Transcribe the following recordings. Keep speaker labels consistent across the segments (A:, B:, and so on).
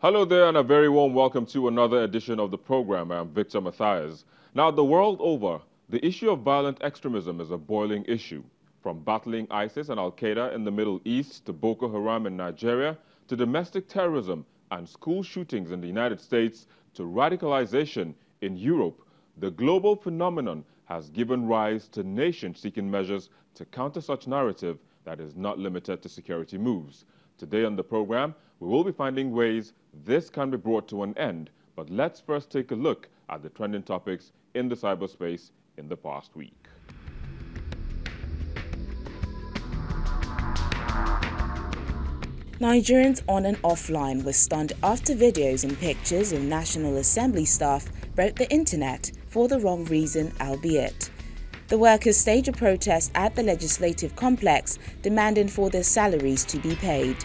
A: Hello there and a very warm welcome to another edition of the program. I'm Victor Matthias. Now, the world over, the issue of violent extremism is a boiling issue. From battling ISIS and Al-Qaeda in the Middle East to Boko Haram in Nigeria to domestic terrorism and school shootings in the United States to radicalization in Europe, the global phenomenon has given rise to nations seeking measures to counter such narrative that is not limited to security moves. Today on the program, we will be finding ways this can be brought to an end, but let's first take a look at the trending topics in the cyberspace in the past week.
B: Nigerians on and offline were stunned after videos and pictures of National Assembly staff broke the internet for the wrong reason, albeit. The workers staged a protest at the legislative complex demanding for their salaries to be paid.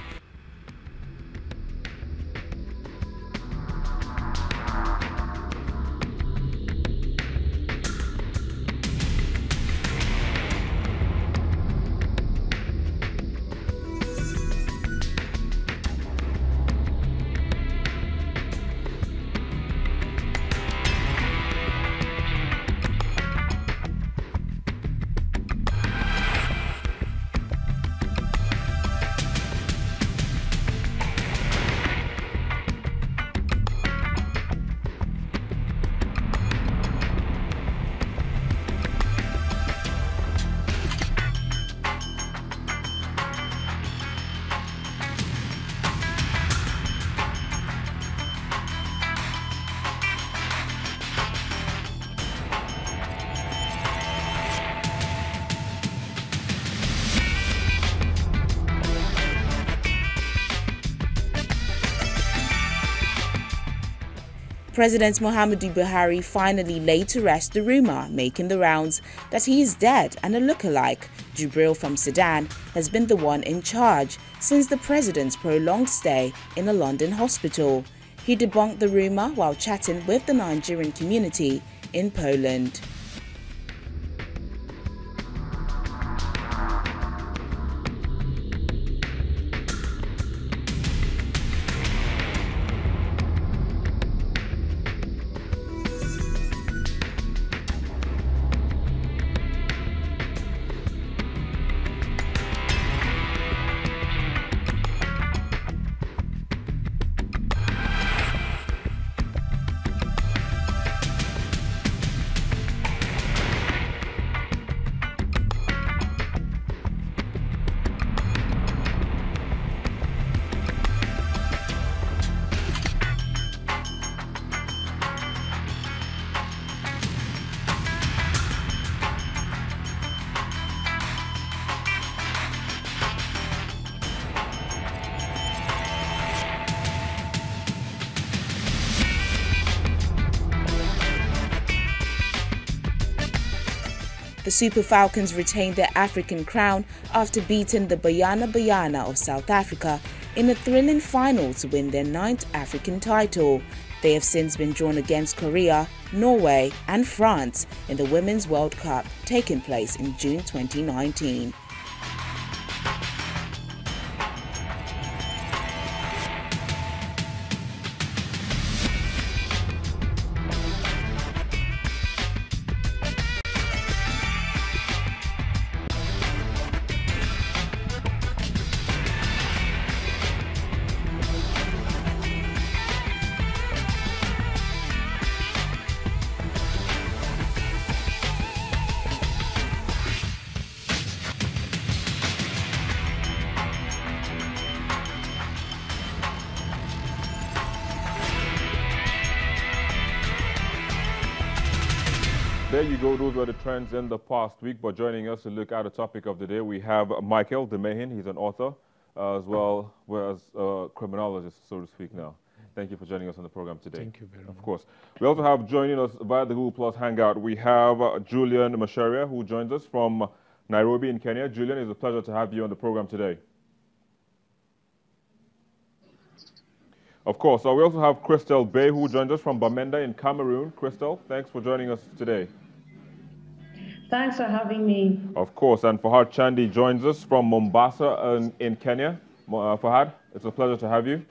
B: President Muhammadu Buhari finally laid to rest the rumor making the rounds that he is dead and a lookalike, Jubril from Sudan, has been the one in charge since the president's prolonged stay in a London hospital. He debunked the rumor while chatting with the Nigerian community in Poland. The Super Falcons retained their African crown after beating the Banyana of South Africa in a thrilling final to win their 9th African title. They have since been drawn against Korea, Norway and France in the Women's World Cup taking place in June 2019.
A: There you go. Those were the trends in the past week. But joining us to look at the topic of the day, we have Michael Demehin. He's an author as well as a criminologist, so to speak now. Thank you for joining us on the program today.
C: Thank you very much.
A: Of course. We also have joining us via the Google Plus Hangout, we have Julian Masharia, who joins us from Nairobi in Kenya. Julian, it's a pleasure to have you on the program today. Of course. We also have Crystal Bay, who joins us from Bamenda in Cameroon. Crystal, thanks for joining us today.
D: Thanks for having me.
A: Of course. And Fahad Chandi joins us from Mombasa in Kenya. Fahad, it's a pleasure to have you.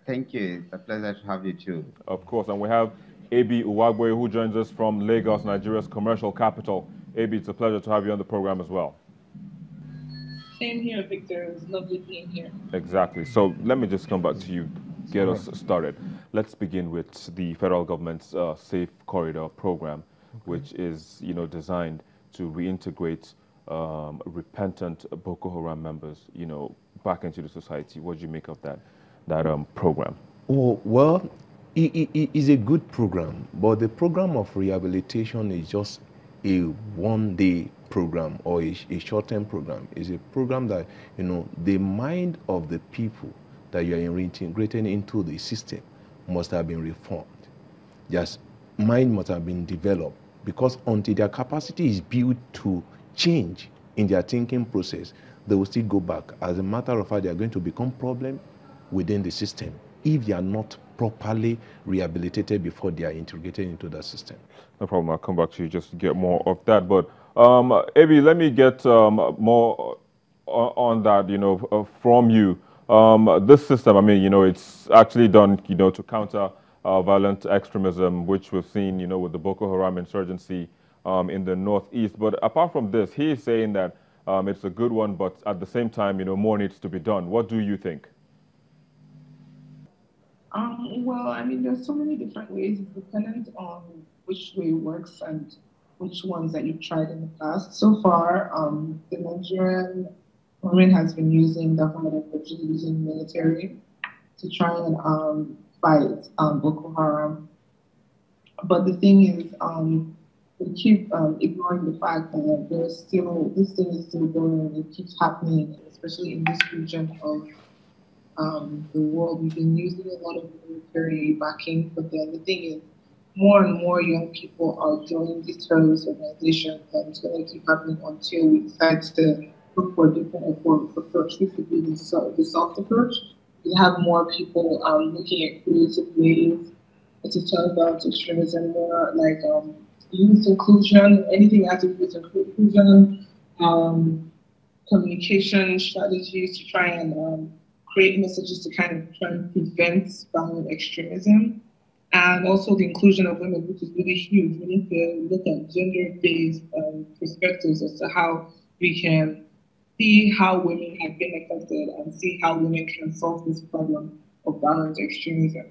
C: Thank you. It's a pleasure to have you too.
A: Of course, and we have AB Uwagwe, who joins us from Lagos, Nigeria's commercial capital. AB, it's a pleasure to have you on the program as well.
E: Same here, Victor. It's lovely being here.
A: Exactly. So let me just come back to you, get us started. Let's begin with the federal government's Safe Corridor program, which is, designed to reintegrate repentant Boko Haram members, back into the society. What do you make of that program?
F: Oh, well, it is a good program, but the program of rehabilitation is just a one-day program or a short-term program. It's a program that, the mind of the people that you are reintegrating into the system must have been reformed. Just mind must have been developed, because until their capacity is built to change in their thinking process, they will still go back. As a matter of fact, they are going to become problem within the system if they are not properly rehabilitated before they are integrated into the system.
A: No problem. I'll come back to you just to get more of that. But Abi, let me get more on that, from you. This system, I mean, it's actually done, to counter violent extremism, which we've seen, with the Boko Haram insurgency in the northeast. But apart from this, he is saying that it's a good one, but at the same time, more needs to be done. What do you think?
E: Well, I mean, there's so many different ways. It's dependent on which way it works and which ones that you've tried in the past. So far, the Nigerian government has been using the using military to try and fight Boko Haram. But the thing is, we keep ignoring the fact that there's still, this thing is still going, it keeps happening, especially in this region of the world. We've been using a lot of military backing, but then the thing is, more and more young people are joining these terrorist organizations, and it's going to keep happening until we decide to look for a different approach. This would be the soft approach. We have more people looking at creative ways to talk about extremism, more like youth inclusion, anything that has to do with inclusion, communication strategies to try and create messages to kind of try and prevent violent extremism, and also the inclusion of women, which is really huge. We need to look at gender-based perspectives as to how we can see how women have been affected and see how women can solve this problem of violent extremism.